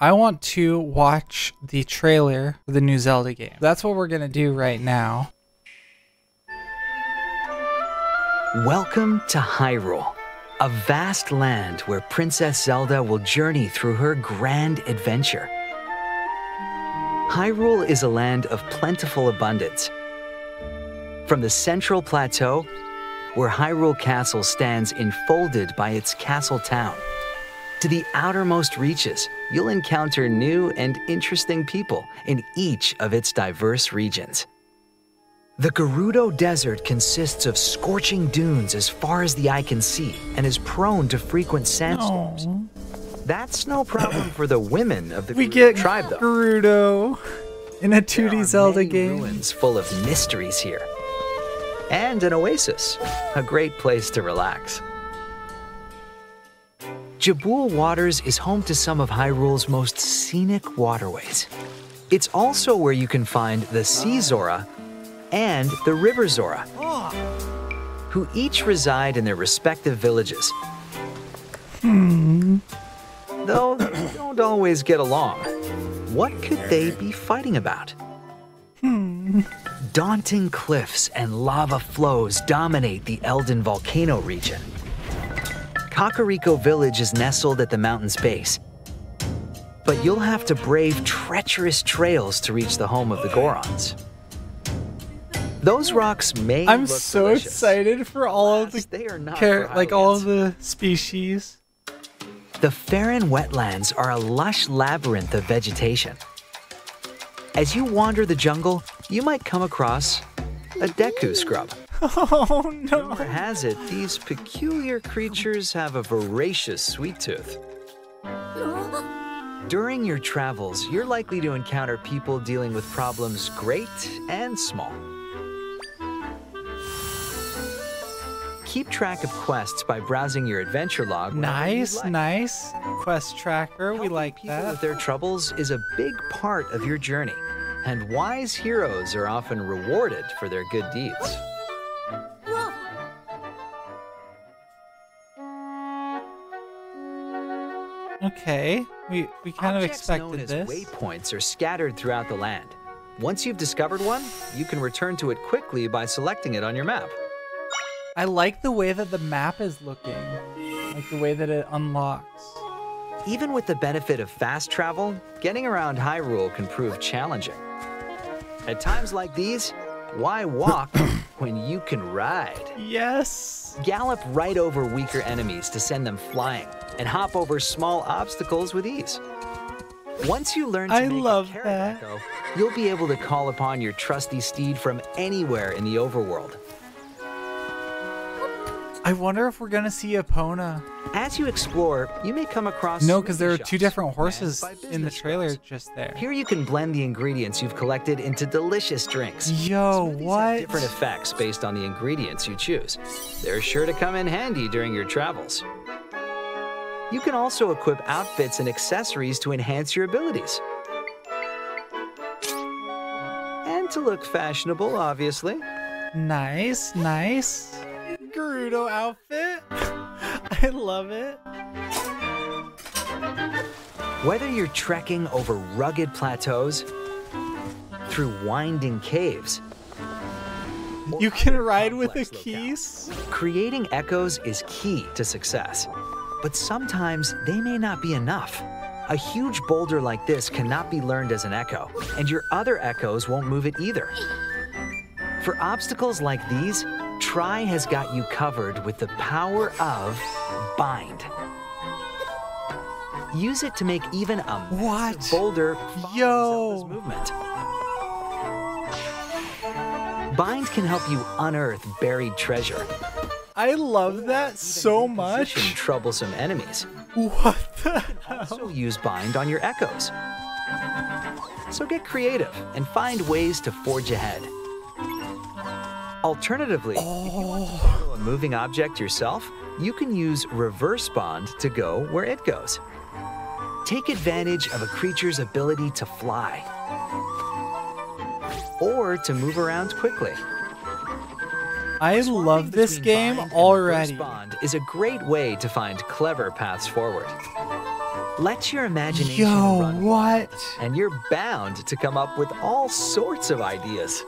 I want to watch the trailer for the new Zelda game. That's what we're gonna do right now. Welcome to Hyrule, a vast land where Princess Zelda will journey through her grand adventure. Hyrule is a land of plentiful abundance. From the central plateau, where Hyrule Castle stands enfolded by its castle town, to the outermost reaches, you'll encounter new and interesting people in each of its diverse regions. The Gerudo Desert consists of scorching dunes as far as the eye can see and is prone to frequent sandstorms. Aww. That's no problem for the women of the We Gerudo get tribe, though. Gerudo in a 2D There are Zelda many game. ruins full of mysteries here. And an oasis, a great place to relax. Jabul Waters is home to some of Hyrule's most scenic waterways. It's also where you can find the Sea Zora and the River Zora, who each reside in their respective villages. Though they don't always get along. What could they be fighting about? Daunting cliffs and lava flows dominate the Eldin volcano region. Kakariko Village is nestled at the mountain's base, but you'll have to brave treacherous trails to reach the home of the Gorons. Those rocks may I'm look so delicious. excited for all of They are not the for like all of Highlands. the species. The Farron wetlands are a lush labyrinth of vegetation. As you wander the jungle, you might come across a Deku scrub. Oh no. Rumor has it, these peculiar creatures have a voracious sweet tooth. During your travels, you're likely to encounter people dealing with problems great and small. Keep track of quests by browsing your adventure log. Nice, nice. Quest tracker, we like People with that. their troubles is a big part of your journey, and wise heroes are often rewarded for their good deeds. Okay, we kind of Objects known expected as this. waypoints are scattered throughout the land. Once you've discovered one, you can return to it quickly by selecting it on your map. I like the way that the map is looking, like the way that it unlocks. Even with the benefit of fast travel, getting around Hyrule can prove challenging. At times like these, why walk when you can ride? Yes. Gallop right over weaker enemies to send them flying, and hop over small obstacles with ease. Once you learn to I make love a carrot that. echo, you'll be able to call upon your trusty steed from anywhere in the overworld. I wonder if we're gonna see Epona. As you explore, you may come across No, because there are smoothie two shops different manned horses by in the business trailer pros. just there. Here you can blend the ingredients you've collected into delicious drinks. Yo, Smoothies what? have different effects based on the ingredients you choose. They're sure to come in handy during your travels. You can also equip outfits and accessories to enhance your abilities. And to look fashionable, obviously. Nice, nice. Gerudo outfit. I love it. Whether you're trekking over rugged plateaus, through winding caves, or You can other ride with a complex keys. creating echoes is key to success. But sometimes they may not be enough. A huge boulder like this cannot be learned as an echo, and your other echoes won't move it either. For obstacles like these, Tri has got you covered with the power of Bind. Use it to make even a What? massive boulder follow Yo. Zelda's movement. Bind can help you unearth buried treasure. I love that so much. Position troublesome enemies. What the Also hell? use Bind on your echoes. So get creative and find ways to forge ahead. Alternatively, if you want to follow a moving object yourself, you can use Reverse Bond to go where it goes. Take advantage of a creature's ability to fly or to move around quickly. I love this Between game Bind and already. Reverse Bond is a great way to find clever paths forward. Let your imagination Yo, run, what? and you're bound to come up with all sorts of ideas.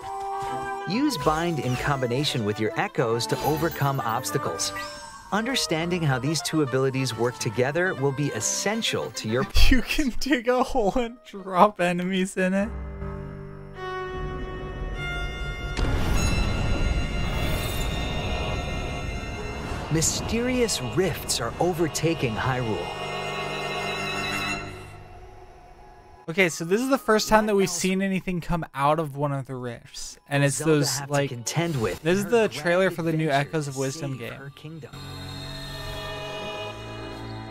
Use bind in combination with your echoes to overcome obstacles. Understanding how these two abilities work together will be essential to your... You can dig a hole and drop enemies in it. Mysterious rifts are overtaking Hyrule. Okay, so this is the first time that we've seen anything come out of one of the rifts, and it's Zelda those have to like contend with this is her the grand trailer for the new adventure Echoes to of Wisdom save game. her kingdom.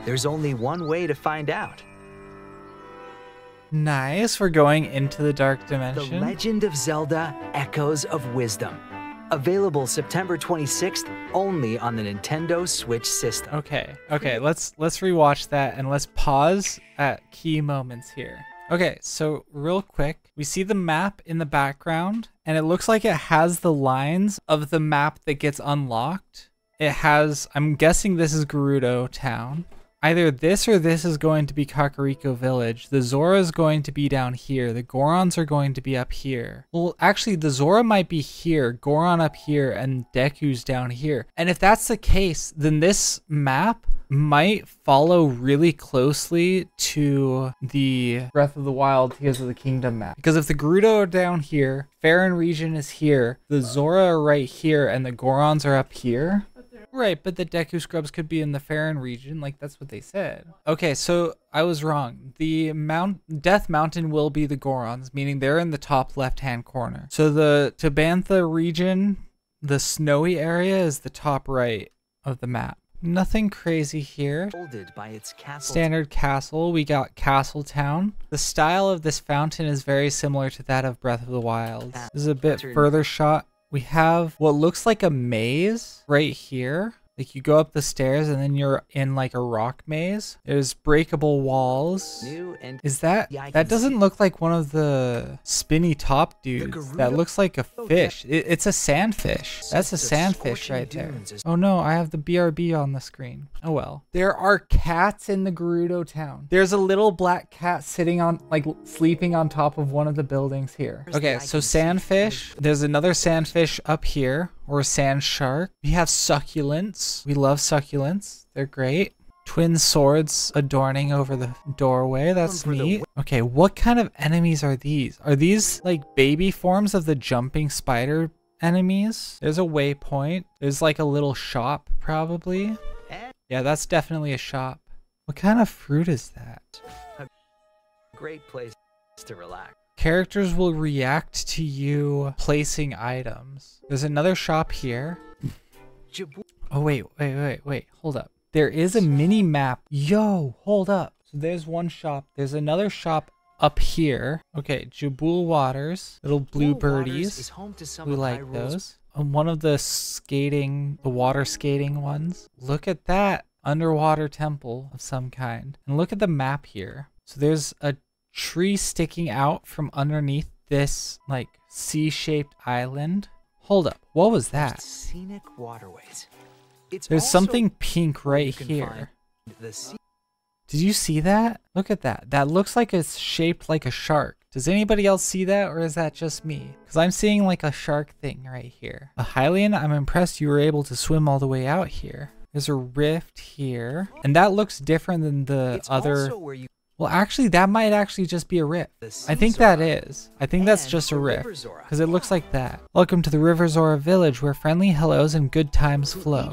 There's only one way to find out. Nice, we're going into the dark The dimension. Legend of Zelda Echoes of Wisdom. Available September 26th only on the Nintendo Switch system. Okay, let's rewatch that and let's pause at key moments here. Okay, so real quick, we see the map in the background and it looks like it has the lines of the map that gets unlocked. It has, I'm guessing this is Gerudo Town. Either this or this is going to be Kakariko Village. The Zora is going to be down here. The Gorons are going to be up here. Well, actually, the Zora might be here, Goron up here, and Deku's down here. And if that's the case, then this map might follow really closely to the Breath of the Wild Tears of the Kingdom map. Because if the Gerudo are down here, Faron region is here, the Zora are right here, and the Gorons are up here. Right, but the Deku Scrubs could be in the Faron region, like that's what they said. Okay, so I was wrong. The Death Mountain will be the Gorons, meaning they're in the top left-hand corner. So the Tabantha region, the snowy area, is the top right of the map. Nothing crazy here. By its castle. Standard castle. We got Castle Town. The style of this fountain is very similar to that of Breath of the Wild. This is a bit further shot. We have what looks like a maze right here. Like you go up the stairs and then you're in like a rock maze. There's breakable walls. Is that doesn't look like one of the spinny top dudes. That looks like a fish. It's a sandfish. That's a sandfish right there. Oh no, I have the BRB on the screen. Oh well. There are cats in the Gerudo Town. There's a little black cat sitting on, like sleeping on top of one of the buildings here. Okay, so sandfish. There's another sandfish up here. Or a sand shark. We have succulents. We love succulents. They're great. Twin swords adorning over the doorway. That's neat. Okay, what kind of enemies are these? Are these like baby forms of the jumping spider enemies? There's a waypoint. There's like a little shop probably. Yeah, that's definitely a shop. What kind of fruit is that? A great place to relax. Characters will react to you placing items. There's another shop here. Oh, wait. Hold up. There is a mini map. Yo, hold up. So there's one shop. There's another shop up here. Okay, Jabul Waters. Little blue birdies. We like those. One of the water skating ones. Look at that. Underwater temple of some kind. And look at the map here. So there's a tree sticking out from underneath this like C-shaped island. Hold up, what was that? Scenic waterways. There's something pink right here. Did you see that? Look at that. That looks like it's shaped like a shark. Does anybody else see that, or is that just me? Because I'm seeing like a shark thing right here. A Hylian, I'm impressed you were able to swim all the way out here. There's a rift here. And that looks different than the other... Well, actually, that might actually just be a rift. I think that is. I think that's just a rift, because it looks like that. Welcome to the River Zora village, where friendly hellos and good times flow.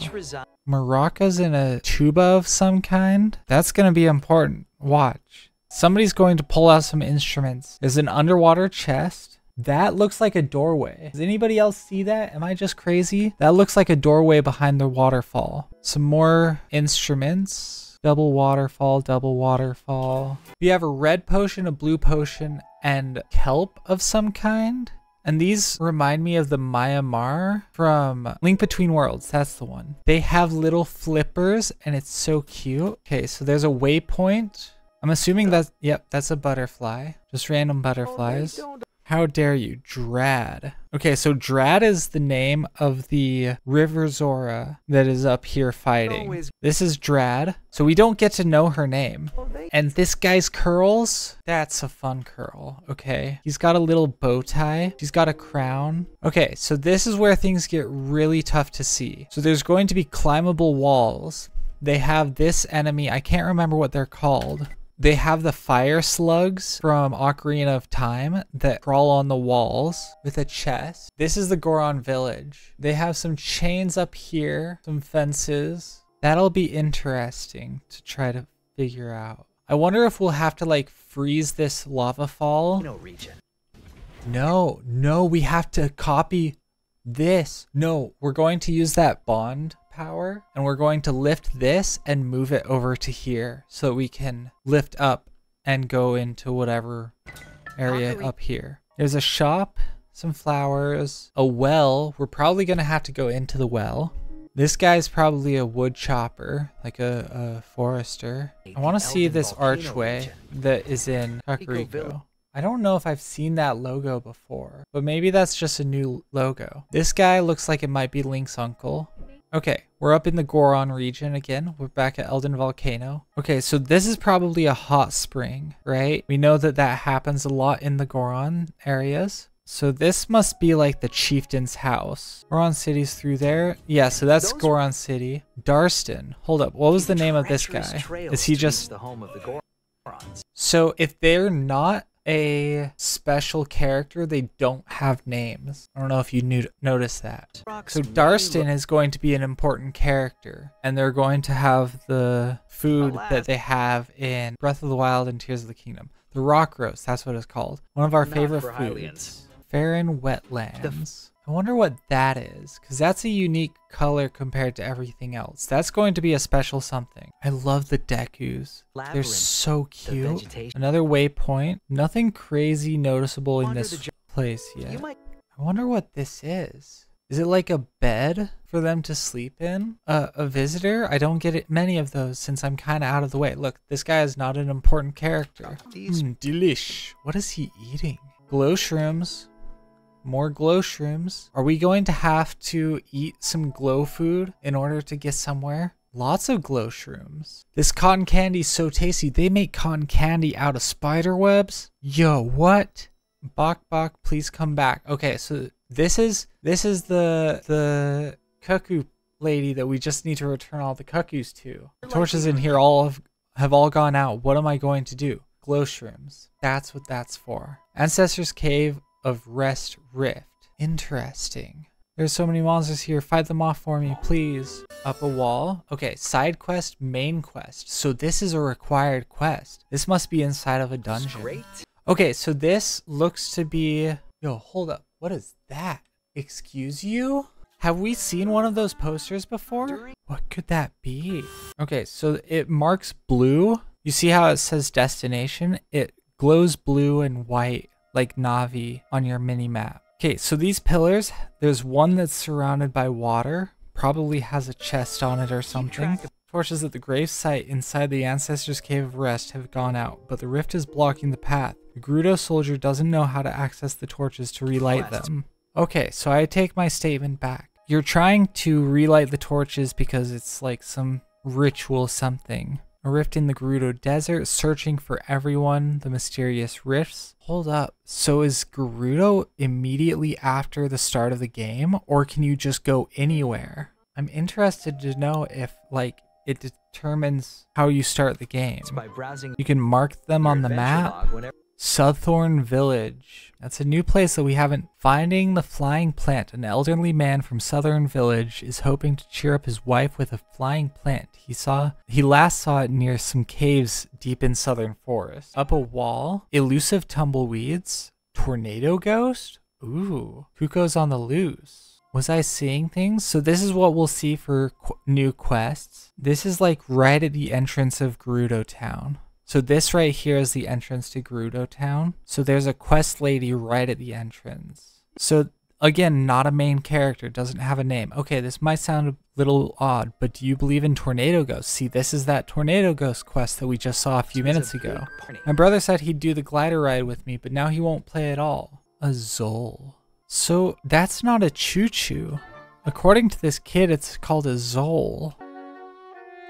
Maracas in a tuba of some kind? That's going to be important. Watch. Somebody's going to pull out some instruments. There's an underwater chest. That looks like a doorway. Does anybody else see that? Am I just crazy? That looks like a doorway behind the waterfall. Some more instruments. Double waterfall, double waterfall. We have a red potion, a blue potion, and kelp of some kind. And these remind me of the Myanmar from Link Between Worlds. That's the one. They have little flippers and it's so cute. Okay, so there's a waypoint. I'm assuming that's, yep, that's a butterfly. Just random butterflies. How dare you, Drad. Okay, so Drad is the name of the River Zora that is up here fighting. This is Drad. So we don't get to know her name. And this guy's curls, that's a fun curl, okay? He's got a little bow tie. He's got a crown. Okay, so this is where things get really tough to see. So there's going to be climbable walls. They have this enemy, I can't remember what they're called. They have the fire slugs from Ocarina of Time that crawl on the walls with a chest. This is the Goron village. They have some chains up here, some fences. That'll be interesting to try to figure out. I wonder if we'll have to like freeze this lava fall. No, we have to copy this. No, we're going to use that bond power and we're going to lift this and move it over to here so that we can lift up and go into whatever area up here. There's a shop, some flowers, a well. We're probably gonna have to go into the well. This guy's probably a wood chopper, like a forester. I want to see this archway that is in Kakariko. I don't know if I've seen that logo before, but maybe that's just a new logo. This guy looks like it might be Link's uncle. Okay, we're up in the Goron region again. We're back at Elden Volcano. Okay, so this is probably a hot spring, right? We know that that happens a lot in the Goron areas. So this must be like the chieftain's house. Goron City's through there. Yeah, so that's Goron City. Darston. Hold up, what was the name of this guy? Is he just the home of the Gorons? So if they're not a special character, they don't have names. I don't know if you noticed that. So Darston is going to be an important character, and they're going to have the food that they have in Breath of the Wild and Tears of the Kingdom. The rock roast, that's what it's called. One of our favorite foods. Farron Wetlands. I wonder what that is, because that's a unique color compared to everything else. That's going to be a special something. I love the Dekus. They're so cute. Another waypoint. Nothing crazy noticeable in this place yet. I wonder what this is. Is it like a bed for them to sleep in? A visitor? I don't get many of those since I'm kind of out of the way. Look, this guy is not an important character. Delish. What is he eating? Glow shrooms. More glow shrooms. Are we going to have to eat some glow food in order to get somewhere? Lots of glow shrooms. This cotton candy is so tasty. They make cotton candy out of spider webs. Yo, what? Bok Bok, please come back. Okay, so this is the cuckoo lady that we just need to return all the cuckoos to. The torches in here have all gone out. What am I going to do? Glow shrooms. That's what that's for. Ancestor's Cave of Rest Rift. Interesting. There's so many monsters here. Fight them off for me, please. Up a wall. Okay, side quest, main quest. So this is a required quest. This must be inside of a dungeon. Great. Okay, so this looks to be... Yo, hold up. What is that? Excuse you? Have we seen one of those posters before? What could that be? Okay, so it marks blue. You see how it says destination? It glows blue and white like Navi on your mini map. Okay, so these pillars, there's one that's surrounded by water, probably has a chest on it or something. Torches at the grave site inside the Ancestor's Cave of Rest have gone out, but the rift is blocking the path. The Gerudo soldier doesn't know how to access the torches to relight them. Okay, so I take my statement back. You're trying to relight the torches because it's like some ritual something. A rift in the Gerudo Desert, searching for everyone, the mysterious rifts. Hold up, so is Gerudo immediately after the start of the game, or can you just go anywhere? I'm interested to know if, like, it determines how you start the game. You can mark them on the map. Souththorn Village. That's a new place that we haven't. Finding the flying plant. An elderly man from Southern Village is hoping to cheer up his wife with a flying plant. He last saw it near some caves deep in Southern Forest. Up a wall. Elusive tumbleweeds. Tornado ghost. Ooh. Kuko's on the loose. Was I seeing things? So this is what we'll see for new quests. This is like right at the entrance of Gerudo Town. So this right here is the entrance to Gerudo Town. So there's a quest lady right at the entrance. So again, not a main character, doesn't have a name. Okay, this might sound a little odd, but do you believe in tornado ghosts? See, this is that tornado ghost quest that we just saw a few minutes ago. My brother said he'd do the glider ride with me, but now he won't play at all. A Zol. So that's not a choo-choo. According to this kid, it's called a Zol.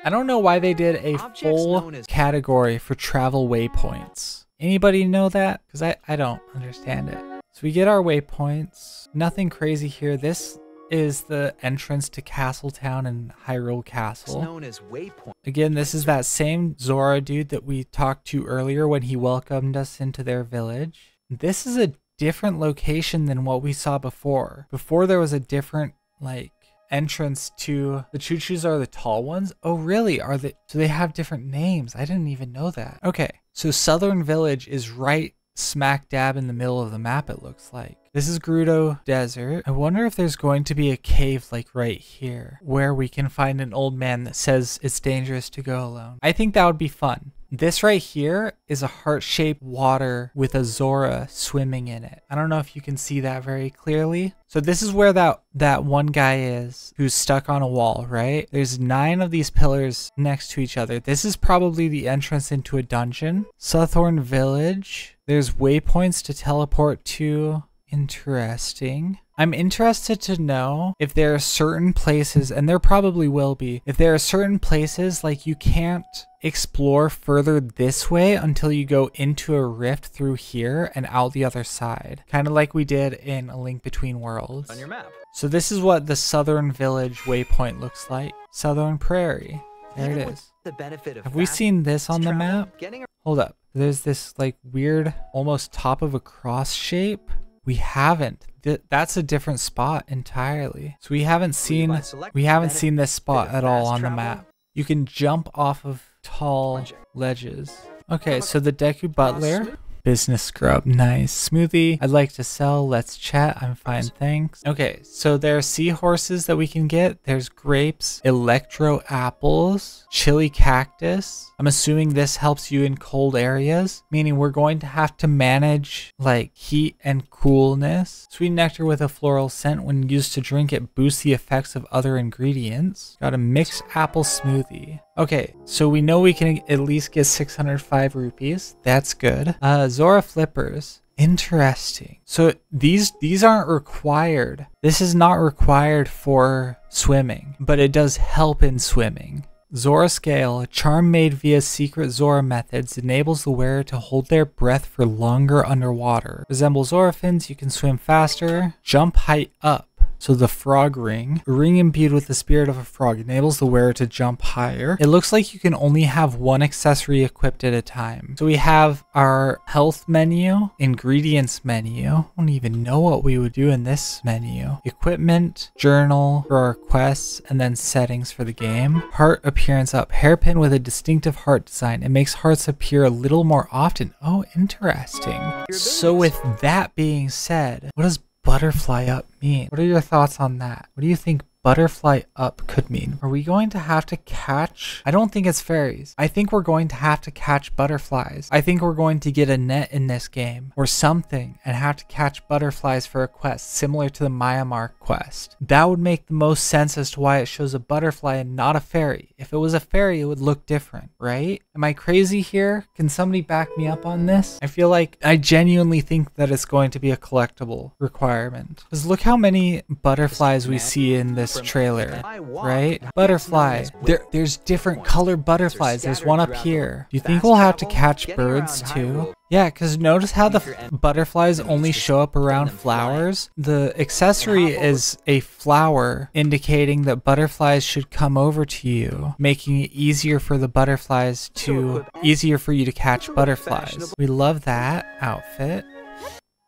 I don't know why they did a full category for travel waypoints. Anybody know that? Because I don't understand it. So we get our waypoints. Nothing crazy here. This is the entrance to Castletown and Hyrule Castle. Known as Waypoint. Again, this is that same Zora dude that we talked to earlier when he welcomed us into their village. This is a different location than what we saw before. Before there was a different like entrance to the choo-choos are the tall ones. Oh really? Are they? So they have different names. I didn't even know that. Okay, so Southern Village is right smack dab in the middle of the map, it looks like. This is Gerudo Desert. I wonder if there's going to be a cave like right here where we can find an old man that says it's dangerous to go alone. I think that would be fun. This right here is a heart-shaped water with a Zora swimming in it. I don't know if you can see that very clearly. So this is where that one guy is who's stuck on a wall, right? There's 9 of these pillars next to each other. This is probably the entrance into a dungeon. Southern Village. There's waypoints to teleport to. Interesting. I'm interested to know if there are certain places, and there probably will be, if there are certain places like you can't explore further this way until you go into a rift through here and out the other side. Kind of like we did in A Link Between Worlds. On your map. So this is what the Southern Village waypoint looks like. Southern Prairie. There it is. The benefit of Have we seen this on the map? Getting Hold up. There's this like weird, almost top of a cross shape. We haven't. That's a different spot entirely. So we haven't seen this spot at all on the map. You can jump off of tall ledges. Okay, so the Deku Butler. Business scrub, nice. Smoothie, I'd like to sell, let's chat, I'm fine, thanks. Okay, so there are seahorses that we can get. There's grapes, electro apples, chili cactus. I'm assuming this helps you in cold areas, meaning we're going to have to manage like heat and coolness. Sweet nectar with a floral scent. When used to drink, it boosts the effects of other ingredients. Got a mixed apple smoothie. Okay, so we know we can at least get 605 rupees. That's good. Zora flippers. Interesting. So these aren't required. This is not required for swimming, but it does help in swimming. Zora scale, a charm made via secret Zora methods, enables the wearer to hold their breath for longer underwater. Resembles Zora fins, you can swim faster. Jump height up. So the frog ring, a ring imbued with the spirit of a frog, enables the wearer to jump higher. It looks like you can only have one accessory equipped at a time. So we have our health menu, ingredients menu. I don't even know what we would do in this menu. Equipment, journal for our quests, and then settings for the game. Heart appearance up, hairpin with a distinctive heart design. It makes hearts appear a little more often. Oh, interesting. So with that being said, what does butterfly up mean? What are your thoughts on that? What do you think butterfly up could mean? Are we going to have to catch? I don't think it's fairies. I think we're going to have to catch butterflies. I think we're going to get a net in this game or something and have to catch butterflies for a quest similar to the Myanmar quest. That would make the most sense as to why it shows a butterfly and not a fairy. If it was a fairy, it would look different, right? Am I crazy here? Can somebody back me up on this? I feel like I genuinely think that it's going to be a collectible requirement. Because look how many butterflies we see in this trailer, right? Butterfly. There's different colored butterflies. There's one up here. Do you think we'll have to catch birds too? Yeah, because notice how the butterflies only show up around flowers? The accessory is a flower indicating that butterflies should come over to you, making it easier for the butterflies to, easier for you to catch butterflies. We love that outfit.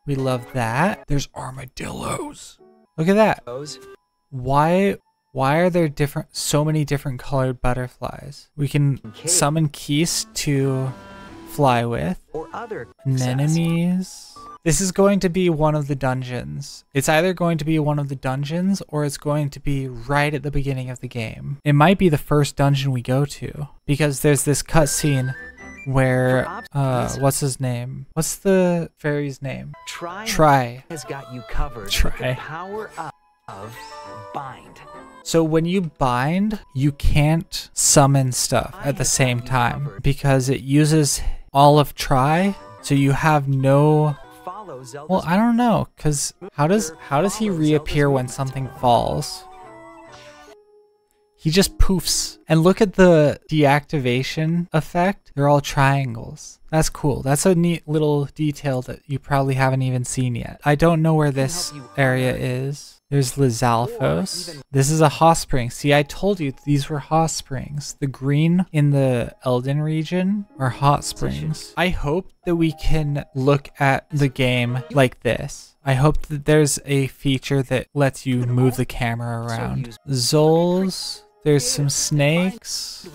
We love that. There's armadillos. Look at that. Why are there so many different colored butterflies? We can summon keys to fly with. Anemones. This is going to be one of the dungeons. It's either going to be one of the dungeons or it's going to be right at the beginning of the game. It might be the first dungeon we go to because there's this cutscene where what's his name? What's the fairy's name? Try has got you covered. Try. The power of bind. So when you bind, you can't summon stuff at the same time because it uses all of try, so you have no Well, I don't know, cause how does he reappear when something falls? He just poofs. And look at the deactivation effect. They're all triangles. That's cool. That's a neat little detail that you probably haven't even seen yet. I don't know where this area is. There's Lizalfos. This is a hot spring. See, I told you these were hot springs. The green in the Elden region are hot springs. I hope that we can look at the game like this. I hope that there's a feature that lets you move the camera around. Zoles. There's some snakes.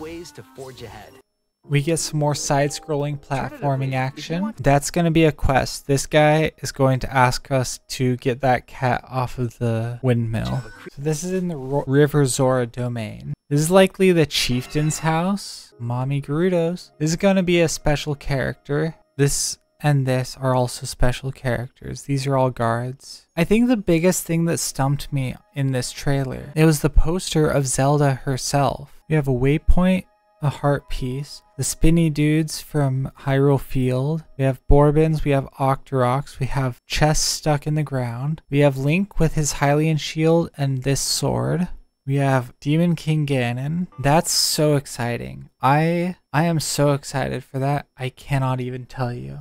We get some more side-scrolling platforming action. That's going to be a quest. This guy is going to ask us to get that cat off of the windmill. So this is in the River Zora domain. This is likely the chieftain's house. Mommy Gerudos. This is going to be a special character. This and this are also special characters. These are all guards. I think the biggest thing that stumped me in this trailer, it was the poster of Zelda herself. We have a waypoint, a heart piece, the spinny dudes from Hyrule Field, we have Bourbons, we have Octoroks, we have chests stuck in the ground, we have Link with his Hylian shield and this sword. We have Demon King Ganon. That's so exciting. I am so excited for that. I cannot even tell you.